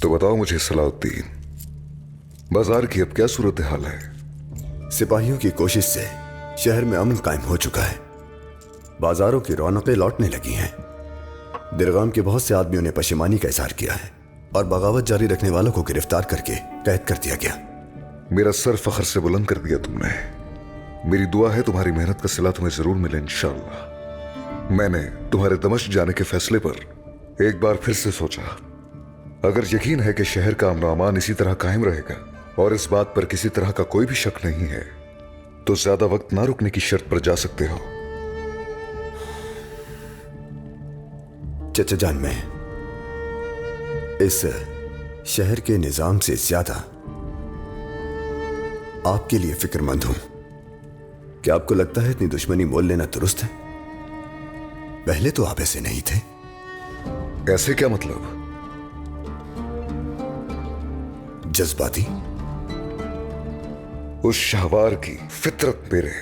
तो बताओ मुझे सलाउद्दीन, बाजार की अब क्या सूरत हाल है? सिपाहियों की कोशिश से शहर में अमन कायम हो चुका है। बाजारों की रौनकें लौटने लगी हैं। दिरगाम के बहुत से आदमियों ने पशेमानी का इजहार किया है और बगावत जारी रखने वालों को गिरफ्तार करके कैद कर दिया गया। मेरा सर फख्र से बुलंद कर दिया तुमने। मेरी दुआ है तुम्हारी मेहनत का सिला तुम्हें जरूर मिले इंशाअल्लाह। मैंने तुम्हारे दमिश्क जाने के फैसले पर एक बार फिर से सोचा। अगर यकीन है कि शहर का अमन अमान इसी तरह कायम रहेगा और इस बात पर किसी तरह का कोई भी शक नहीं है, तो ज्यादा वक्त ना रुकने की शर्त पर जा सकते हो। चचा जान, मैं इस शहर के निजाम से ज्यादा आपके लिए फिक्रमंद हूं। क्या आपको लगता है इतनी दुश्मनी मोल लेना दुरुस्त है? पहले तो आप ऐसे नहीं थे। ऐसे क्या मतलब? जज्बाती। उस शाहवार की फितरत मेरे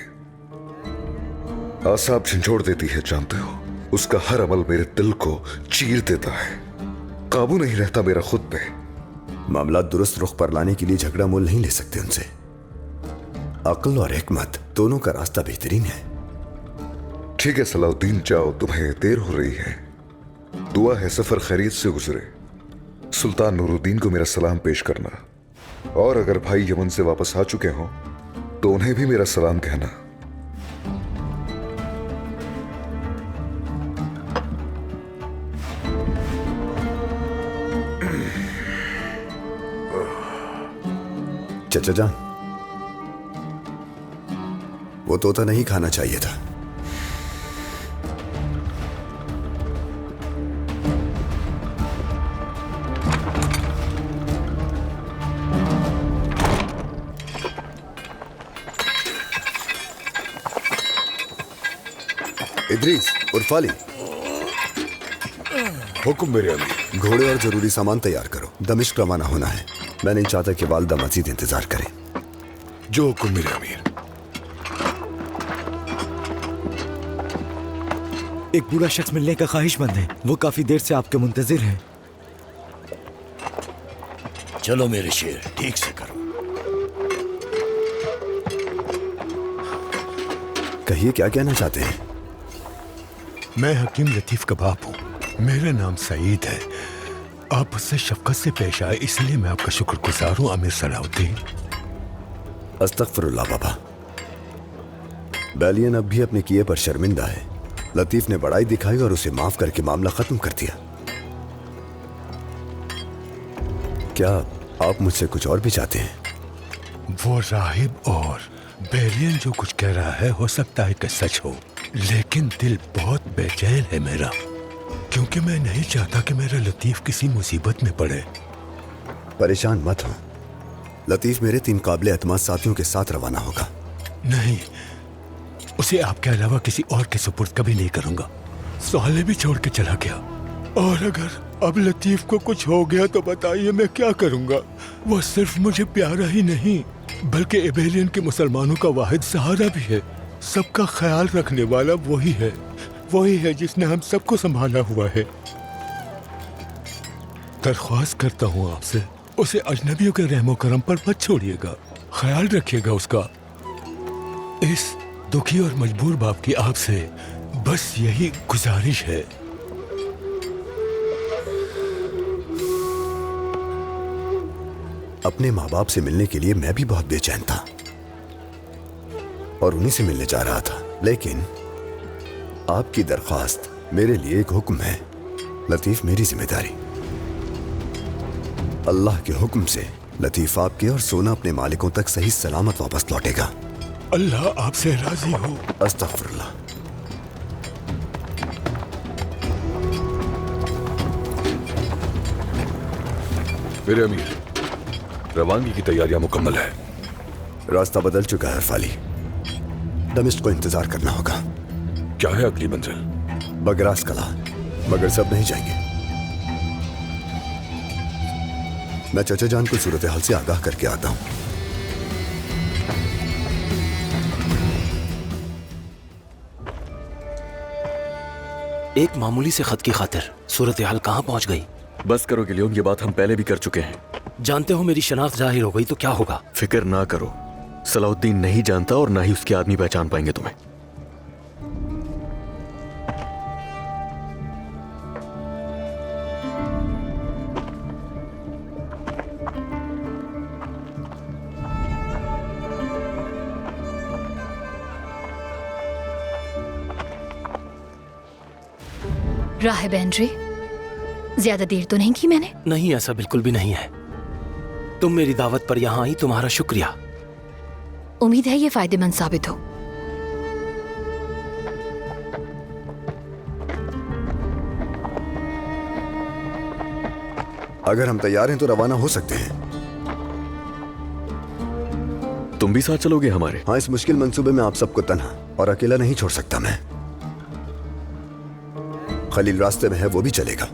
आसाब झंझोड़ देती है, जानते हो। उसका हर अमल मेरे दिल को चीर देता है। काबू नहीं रहता मेरा खुद पे। मामला दुरुस्त रुख पर लाने के लिए झगड़ा मोल नहीं ले सकते उनसे। अक्ल और हिकमत दोनों का रास्ता बेहतरीन है। ठीक है सलाउद्दीन, जाओ, तुम्हें देर हो रही है। दुआ है सफर खैरियत से गुजरे। सुल्तान नूरुद्दीन को मेरा सलाम पेश करना, और अगर भाई यमन से वापस आ चुके हों तो उन्हें भी मेरा सलाम कहना। चचा जान, वो तोता नहीं खाना चाहिए था। इद्रीस उर्फाली, हुक्म मेरे अमीर। घोड़े और जरूरी सामान तैयार करो, दमिश्क रवाना होना है। मैं नहीं चाहता कि वालिदा मजीद इंतजार करें। जो हुक्म मेरे अमीर। एक बूढ़ा शख्स मिलने का ख्वाहिशमंद है। वो काफी देर से आपके मुंतजिर है। चलो मेरे शेर, ठीक से करो। कहिए, क्या कहना चाहते हैं? मैं हकीम लतीफ का बाप हूँ। मेरा नाम सईद है। आप उससे शफकत से पेश आए, इसलिए मैं आपका शुक्रगुजार हूँ अमीर सलाउद्दीन। अस्तगफिरुल्लाह बाबा। बैलियन अब भी अपने किए पर शर्मिंदा है। लतीफ ने बड़ाई दिखाई और उसे माफ करके मामला खत्म कर दिया। क्या आप मुझसे कुछ और भी चाहते हैं? वो राहिब और बैलियन जो कुछ कह रहा है, हो सकता है कि सच हो, लेकिन दिल बहुत बेचैन है मेरा, क्योंकि मैं नहीं चाहता कि मेरा लतीफ किसी मुसीबत में पड़े। परेशान मत हो, लतीफ मेरे 3 काबिल एतमाद साथियों के साथ रवाना होगा। नहीं, उसे आपके अलावा किसी और के सुपुर्द कभी नहीं करूंगा। सवाले भी छोड़ के चला गया, और अगर अब लतीफ को कुछ हो गया तो बताइए मैं क्या करूंगा। वो सिर्फ मुझे प्यारा ही नहीं, बल्कि एबेलियन के मुसलमानों का वाहिद सहारा भी है। सबका ख्याल रखने वाला वही है जिसने हम सबको संभाला हुआ है। दरख्वास्त करता हूँ आपसे, उसे अजनबियों के रहमो करम पर मत छोड़िएगा। ख्याल रखिएगा उसका। इस दुखी और मजबूर बाप की आपसे बस यही गुजारिश है। अपने माँ बाप से मिलने के लिए मैं भी बहुत बेचैन था और उन्हीं से मिलने जा रहा था, लेकिन आपकी दरख्वास्त मेरे लिए एक हुक्म है। लतीफ मेरी जिम्मेदारी। अल्लाह के हुक्म से लतीफ आपके और सोना अपने मालिकों तक सही सलामत वापस लौटेगा। अल्लाह आपसे राजी हो। अस्तगफिरुल्लाह। मेरे अमीर, रवानगी की तैयारियां मुकम्मल है। रास्ता बदल चुका है अरफाली। दमिश्क को इंतजार करना होगा। क्या है अगली मंजिल? बगरास कला, मगर सब नहीं जाएंगे। मैं चचा जान को सूरत हाल से आगाह करके आता हूं। एक मामूली से खत की खातिर सूरत हाल कहां पहुंच गई? बस करो गिलियोन, ये बात हम पहले भी कर चुके हैं। जानते हो मेरी शनाख्त जाहिर हो गई तो क्या होगा? फिक्र ना करो, सलाउद्दीन नहीं जानता और ना ही उसके आदमी पहचान पाएंगे तुम्हें। राहिब एंड्रे, ज्यादा देर तो नहीं की मैंने? नहीं, ऐसा बिल्कुल भी नहीं है। तुम मेरी दावत पर यहाँ आई, तुम्हारा शुक्रिया। उम्मीद है ये फायदेमंद साबित हो। अगर हम तैयार हैं तो रवाना हो सकते हैं। तुम भी साथ चलोगे हमारे? हाँ, इस मुश्किल मंसूबे में आप सबको तन्हा और अकेला नहीं छोड़ सकता मैं। खलील रास्ते में है, वो भी चलेगा।